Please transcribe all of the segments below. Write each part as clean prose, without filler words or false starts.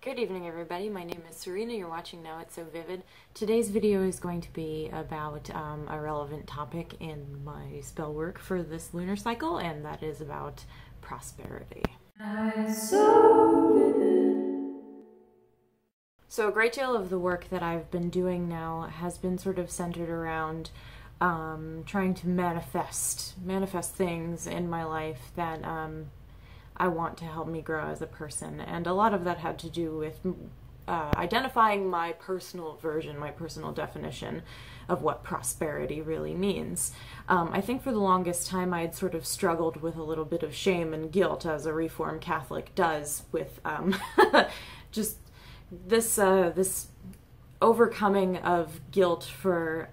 Good evening, everybody. My name is Surina. You're watching Now It's So Vivid. Today's video is going to be about a relevant topic in my spell work for this lunar cycle, and that is about prosperity. So a great deal of the work that I've been doing now has been sort of centered around trying to manifest things in my life that I want to help me grow as a person. And a lot of that had to do with identifying my personal version, my personal definition of what prosperity really means. I think for the longest time I had sort of struggled with a little bit of shame and guilt, as a Reformed Catholic does, with just this overcoming of guilt for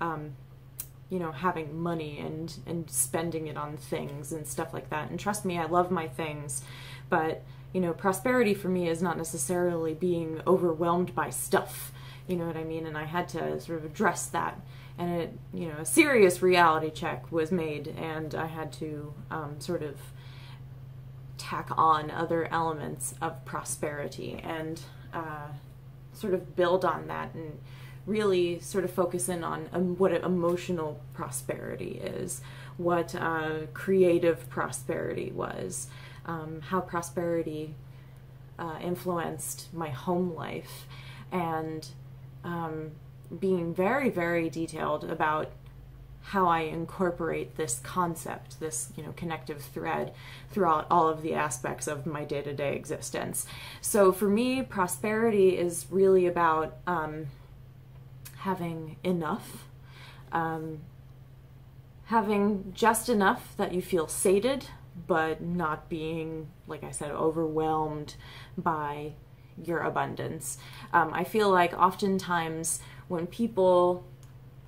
you know, having money and spending it on things and stuff like that. And trust me, I love my things, but, you know, prosperity for me is not necessarily being overwhelmed by stuff, you know what I mean? And I had to sort of address that. And it, you know, a serious reality check was made, and I had to sort of tack on other elements of prosperity and sort of build on that and really sort of focus in on what emotional prosperity is, what creative prosperity was, how prosperity influenced my home life, and being very, very detailed about how I incorporate this concept, this, you know, connective thread throughout all of the aspects of my day-to-day existence. So for me, prosperity is really about having enough, having just enough that you feel sated, but not being, like I said, overwhelmed by your abundance. I feel like oftentimes when people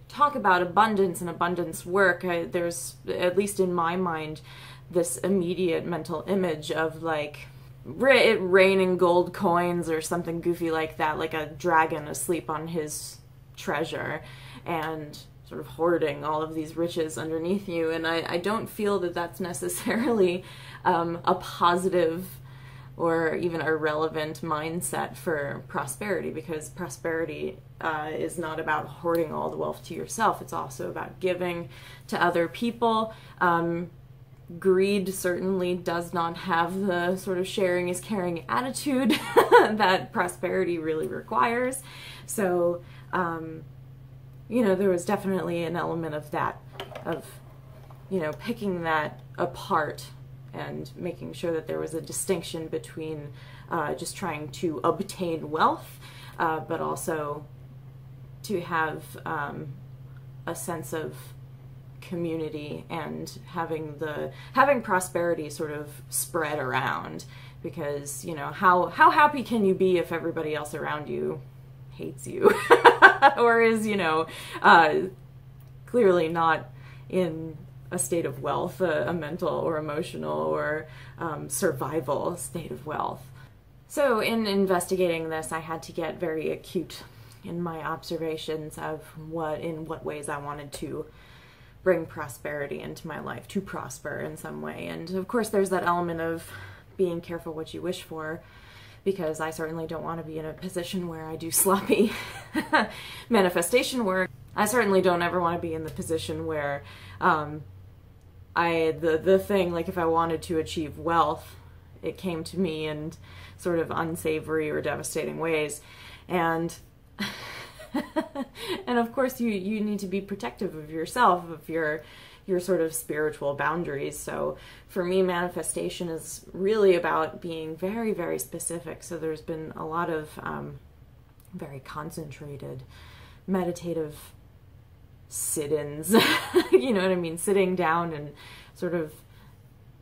talk about abundance and abundance work, there's, at least in my mind, this immediate mental image of like it raining gold coins or something goofy like that, like a dragon asleep on his treasure and sort of hoarding all of these riches underneath you. And I don't feel that that's necessarily a positive or even a relevant mindset for prosperity, because prosperity is not about hoarding all the wealth to yourself. It's also about giving to other people. Greed certainly does not have the sort of sharing is caring attitude that prosperity really requires. So you know, there was definitely an element of that, of, you know, picking that apart and making sure that there was a distinction between just trying to obtain wealth, but also to have a sense of community and having prosperity sort of spread around. Because, you know, how happy can you be if everybody else around you hates you or is, you know, clearly not in a state of wealth, a mental or emotional or survival state of wealth. So in investigating this, I had to get very acute in my observations of in what ways I wanted to bring prosperity into my life, to prosper in some way. And of course there's that element of being careful what you wish for, because I certainly don't want to be in a position where I do sloppy manifestation work. I certainly don't ever want to be in the position where the thing, like if I wanted to achieve wealth, it came to me in sort of unsavory or devastating ways. And and of course you need to be protective of yourself, of your sort of spiritual boundaries. So for me, manifestation is really about being very, very specific. So there's been a lot of very concentrated meditative sit-ins, you know what I mean? Sitting down and sort of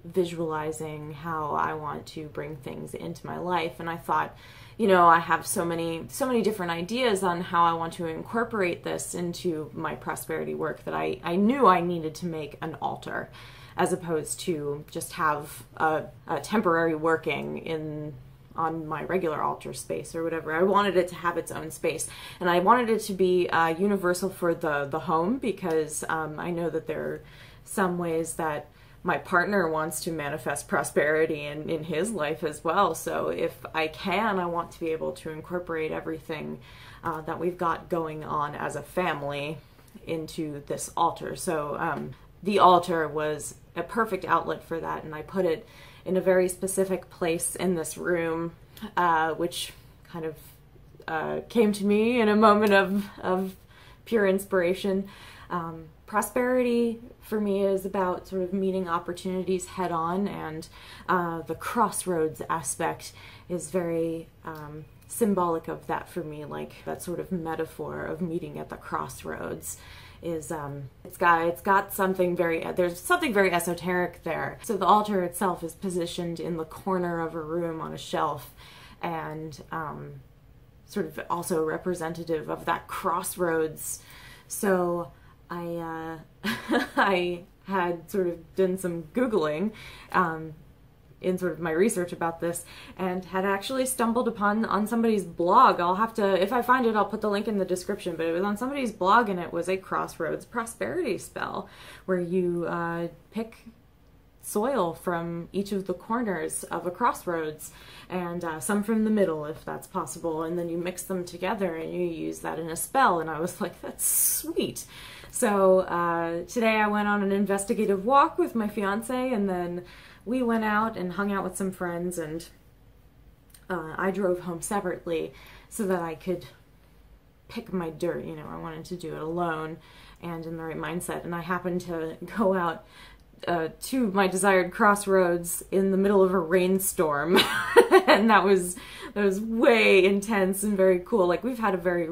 visualizing how I want to bring things into my life. And I thought, you know, I have so many different ideas on how I want to incorporate this into my prosperity work that I knew I needed to make an altar, as opposed to just have a temporary working on my regular altar space or whatever. I wanted it to have its own space, and I wanted it to be universal for the home, because I know that there are some ways that my partner wants to manifest prosperity in his life as well. So if I can, I want to be able to incorporate everything that we've got going on as a family into this altar. So the altar was a perfect outlet for that, and I put it in a very specific place in this room, which kind of came to me in a moment of pure inspiration. Prosperity for me is about sort of meeting opportunities head on, and the crossroads aspect is very symbolic of that for me. Like that sort of metaphor of meeting at the crossroads is it's got something there's something very esoteric there. So the altar itself is positioned in the corner of a room on a shelf, and sort of also representative of that crossroads. So I I had sort of done some Googling in sort of my research about this, and had actually stumbled on somebody's blog. I'll have to, if I find it, I'll put the link in the description, but it was on somebody's blog, and it was a crossroads prosperity spell where you pick soil from each of the corners of a crossroads, and some from the middle if that's possible, and then you mix them together and you use that in a spell. And I was like, that's sweet. So today I went on an investigative walk with my fiance, and then we went out and hung out with some friends, and I drove home separately so that I could pick my dirt. You know, I wanted to do it alone and in the right mindset, and I happened to go out to my desired crossroads in the middle of a rainstorm, and that was way intense and very cool. Like, we've had a very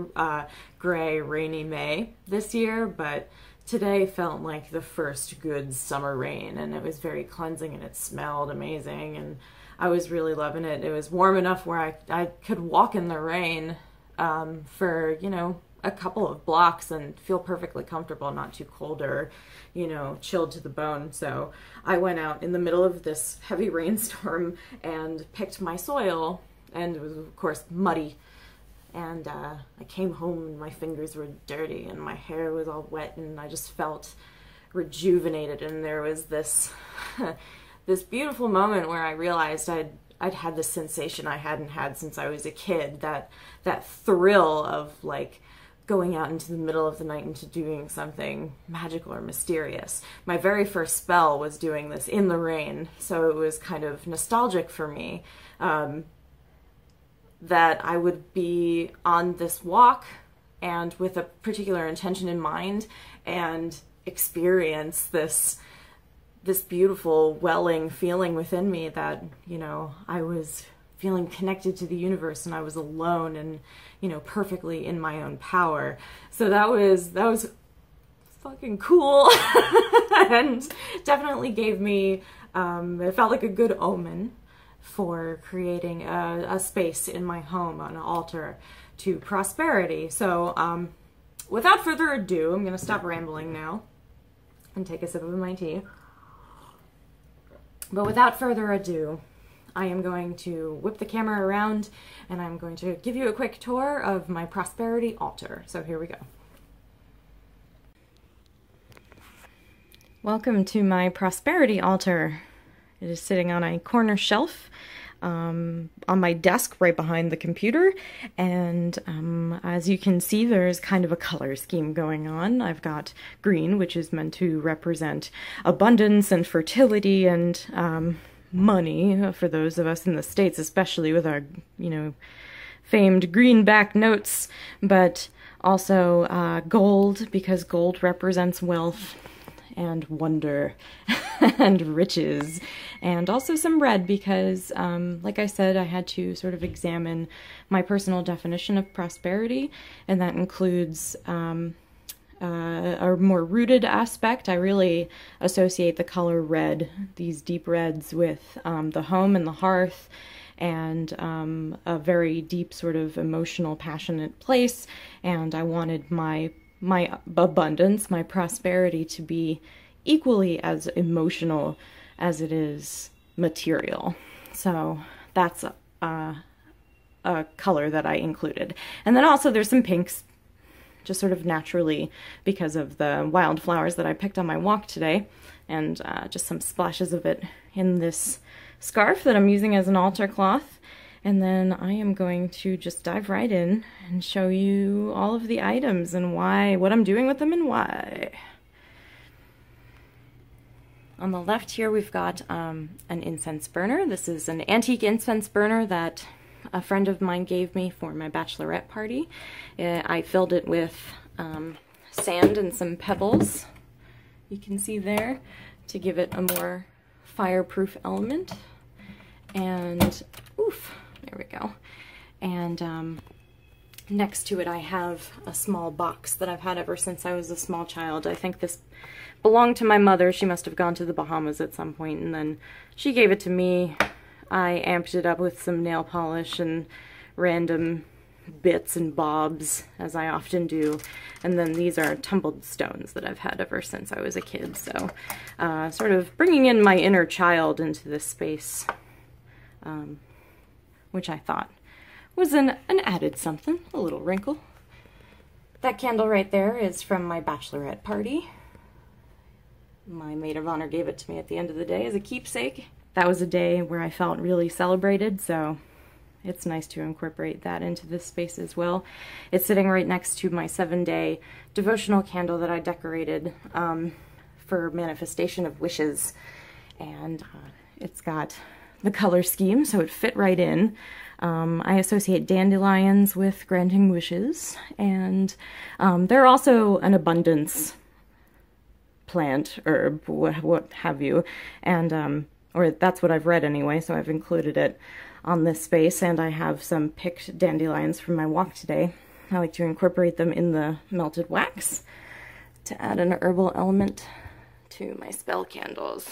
gray, rainy May this year, but today felt like the first good summer rain, and it was very cleansing, and it smelled amazing, and I was really loving it. It was warm enough where I could walk in the rain for, you know, a couple of blocks and feel perfectly comfortable, not too cold or, you know, chilled to the bone. So I went out in the middle of this heavy rainstorm and picked my soil, and it was of course muddy, and I came home and my fingers were dirty and my hair was all wet, and I just felt rejuvenated. And there was this this beautiful moment where I realized I'd had this sensation I hadn't had since I was a kid, that thrill of like going out into the middle of the night into doing something magical or mysterious. My very first spell was doing this in the rain, so it was kind of nostalgic for me that I would be on this walk and with a particular intention in mind and experience this beautiful welling feeling within me that, you know, I was feeling connected to the universe and I was alone and, you know, perfectly in my own power. So that was fucking cool and definitely gave me, it felt like a good omen for creating a space in my home, an altar to prosperity. So without further ado, I'm going to stop rambling now and take a sip of my tea. But without further ado, I am going to whip the camera around and I'm going to give you a quick tour of my prosperity altar. So here we go. Welcome to my prosperity altar. It is sitting on a corner shelf on my desk right behind the computer, and as you can see, there's kind of a color scheme going on. I've got green, which is meant to represent abundance and fertility and money for those of us in the States, especially with our, you know, famed greenback notes, but also gold, because gold represents wealth and wonder and riches, and also some red because, like I said, I had to sort of examine my personal definition of prosperity, and that includes a more rooted aspect. I really associate the color red, these deep reds, with the home and the hearth, and a very deep sort of emotional, passionate place, and I wanted my abundance, my prosperity, to be equally as emotional as it is material. So that's a color that I included. And then also there's some pinks, just sort of naturally because of the wildflowers that I picked on my walk today, and just some splashes of it in this scarf that I'm using as an altar cloth. And then I am going to just dive right in and show you all of the items and why, what I'm doing with them and why. On the left here we've got an incense burner. This is an antique incense burner that a friend of mine gave me for my bachelorette party. I filled it with sand and some pebbles, you can see there, to give it a more fireproof element. And oof, there we go. And next to it I have a small box that I've had ever since I was a small child. I think this belonged to my mother. She must have gone to the Bahamas at some point, and then she gave it to me. I amped it up with some nail polish and random bits and bobs, as I often do. And then these are tumbled stones that I've had ever since I was a kid. So sort of bringing in my inner child into this space, which I thought was an added something, a little wrinkle. That candle right there is from my bachelorette party. My maid of honor gave it to me at the end of the day as a keepsake. That was a day where I felt really celebrated, so it's nice to incorporate that into this space as well. It's sitting right next to my 7-day devotional candle that I decorated for manifestation of wishes. And it's got the color scheme, so it fit right in. I associate dandelions with granting wishes, and they're also an abundance plant, herb, what have you, and or that's what I've read anyway, so I've included it on this space. And I have some picked dandelions from my walk today. I like to incorporate them in the melted wax to add an herbal element to my spell candles.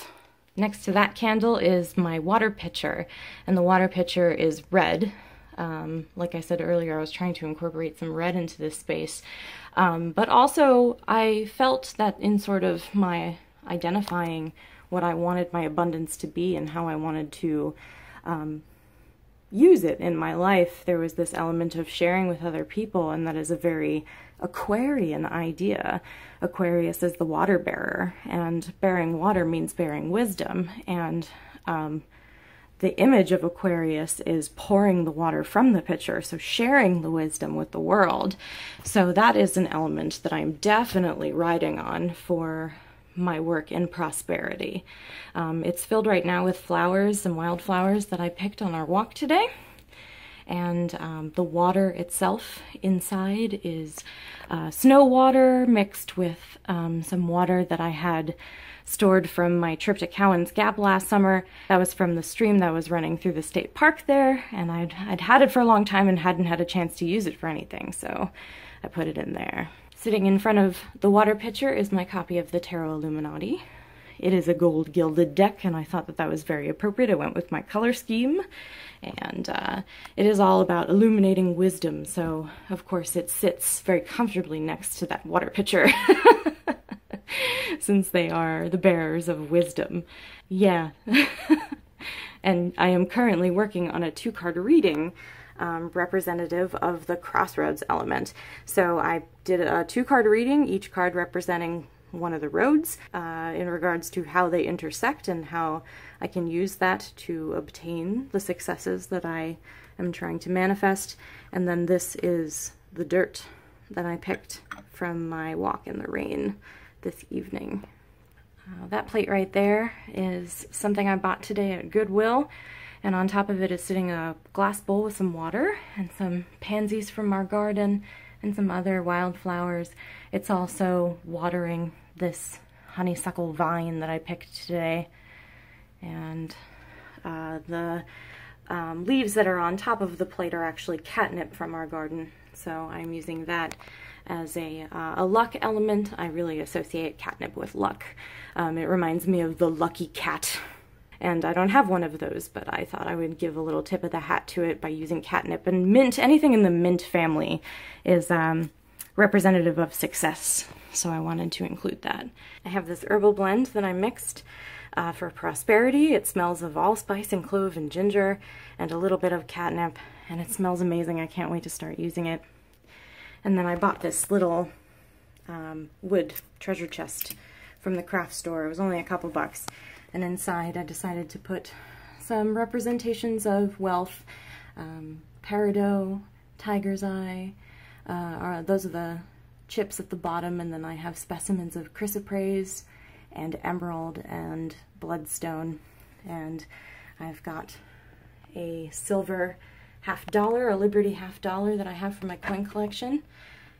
Next to that candle is my water pitcher, and the water pitcher is red. Like I said earlier, I was trying to incorporate some red into this space, but also I felt that in sort of my identifying what I wanted my abundance to be and how I wanted to use it in my life, there was this element of sharing with other people, and that is a very Aquarian idea. Aquarius is the water bearer, and bearing water means bearing wisdom, and the image of Aquarius is pouring the water from the pitcher, so sharing the wisdom with the world. So that is an element that I'm definitely riding on for my work in prosperity. It's filled right now with flowers and wildflowers that I picked on our walk today. And the water itself inside is snow water mixed with some water that I had stored from my trip to Cowan's Gap last summer. That was from the stream that was running through the state park there, and I'd had it for a long time and hadn't had a chance to use it for anything, so I put it in there. Sitting in front of the water pitcher is my copy of the Tarot Illuminati. It is a gold gilded deck, and I thought that that was very appropriate. I went with my color scheme, and it is all about illuminating wisdom, so of course it sits very comfortably next to that water pitcher, since they are the bearers of wisdom. Yeah. And I am currently working on a 2-card reading representative of the crossroads element. So I did a 2-card reading, each card representing one of the roads, in regards to how they intersect and how I can use that to obtain the successes that I am trying to manifest. And then this is the dirt that I picked from my walk in the rain this evening. That plate right there is something I bought today at Goodwill, and on top of it is sitting a glass bowl with some water and some pansies from our garden and some other wildflowers. It's also watering this honeysuckle vine that I picked today, and the leaves that are on top of the plate are actually catnip from our garden, so I'm using that as a luck element. I really associate catnip with luck. It reminds me of the lucky cat, and I don't have one of those, but I thought I would give a little tip of the hat to it by using catnip. And mint, anything in the mint family is representative of success, so I wanted to include that. I have this herbal blend that I mixed for prosperity. It smells of allspice and clove and ginger and a little bit of catnip, and it smells amazing. I can't wait to start using it. And then I bought this little wood treasure chest from the craft store. It was only a couple bucks. And inside I decided to put some representations of wealth, peridot, tiger's eye, those are the chips at the bottom, and then I have specimens of chrysoprase and emerald and bloodstone, and I've got a silver $50, a Liberty $50 that I have for my coin collection.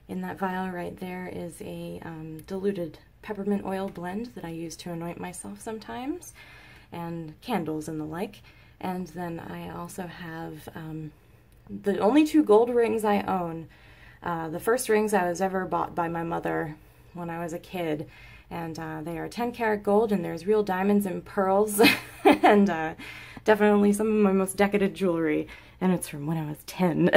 In that vial right there is a diluted peppermint oil blend that I use to anoint myself sometimes, and candles and the like. And then I also have the only 2 gold rings I own. The first rings I was ever bought by my mother when I was a kid, and they are 10 karat gold, and there's real diamonds and pearls, and definitely some of my most decadent jewelry, and it's from when I was 10.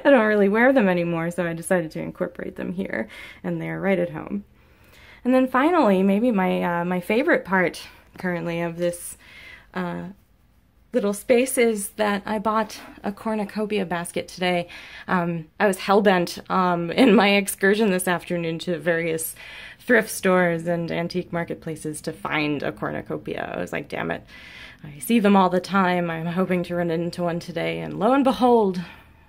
I don't really wear them anymore, so I decided to incorporate them here, and they're right at home. And then finally, maybe my favorite part currently of this little space is that I bought a cornucopia basket today. I was hell-bent in my excursion this afternoon to various thrift stores and antique marketplaces to find a cornucopia. I was like, damn it, I see them all the time. I'm hoping to run into one today, and lo and behold,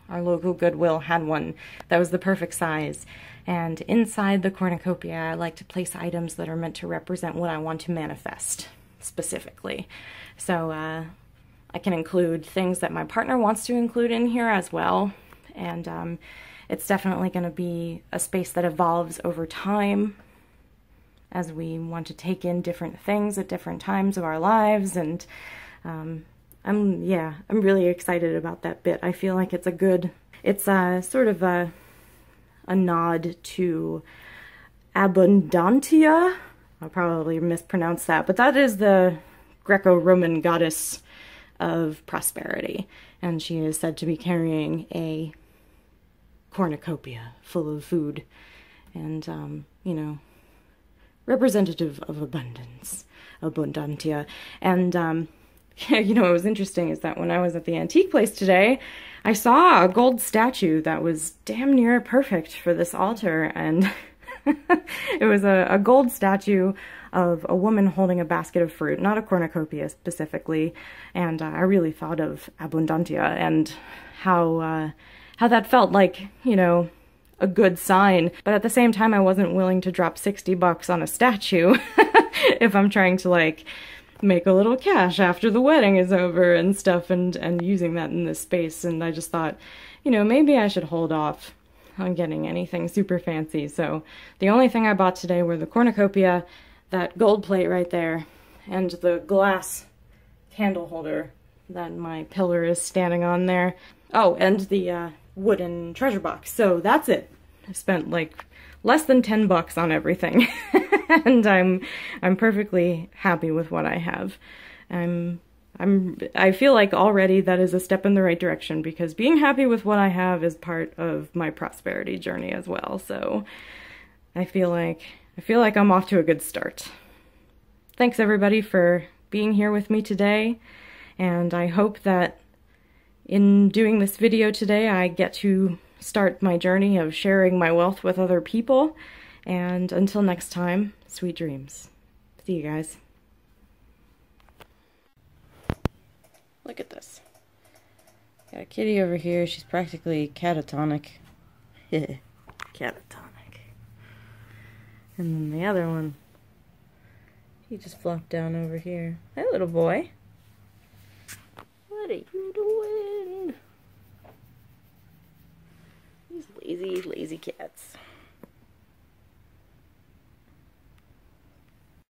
our local Goodwill had one that was the perfect size. And inside the cornucopia, I like to place items that are meant to represent what I want to manifest specifically. So I can include things that my partner wants to include in here as well, and it's definitely going to be a space that evolves over time as we want to take in different things at different times of our lives, and I'm really excited about that bit. I feel like it's sort of a nod to Abundantia. I'll probably mispronounce that, but that is the Greco-Roman goddess of prosperity, and she is said to be carrying a cornucopia full of food, and you know, representative of abundance, abundantia. And you know, what was interesting is that when I was at the antique place today, I saw a gold statue that was damn near perfect for this altar, and it was a gold statue of a woman holding a basket of fruit, not a cornucopia specifically, and I really thought of Abundantia and how that felt like, you know, a good sign, but at the same time I wasn't willing to drop 60 bucks on a statue if I'm trying to like make a little cash after the wedding is over and stuff, and using that in this space. And I just thought, you know, maybe I should hold off on getting anything super fancy. So the only thing I bought today were the cornucopia, that gold plate right there, and the glass candle holder that my pillar is standing on there. Oh, and the wooden treasure box. So that's it. I spent like less than 10 bucks on everything. And I'm perfectly happy with what I have. I feel like already that is a step in the right direction, because being happy with what I have is part of my prosperity journey as well. So I feel like I'm off to a good start. Thanks everybody for being here with me today, and I hope that in doing this video today I get to start my journey of sharing my wealth with other people. And until next time, sweet dreams. See you guys. Look at this. Got a kitty over here. She's practically catatonic. Catatonic. And then the other one, he just flopped down over here. Hey, little boy. What are you doing? These lazy, lazy cats.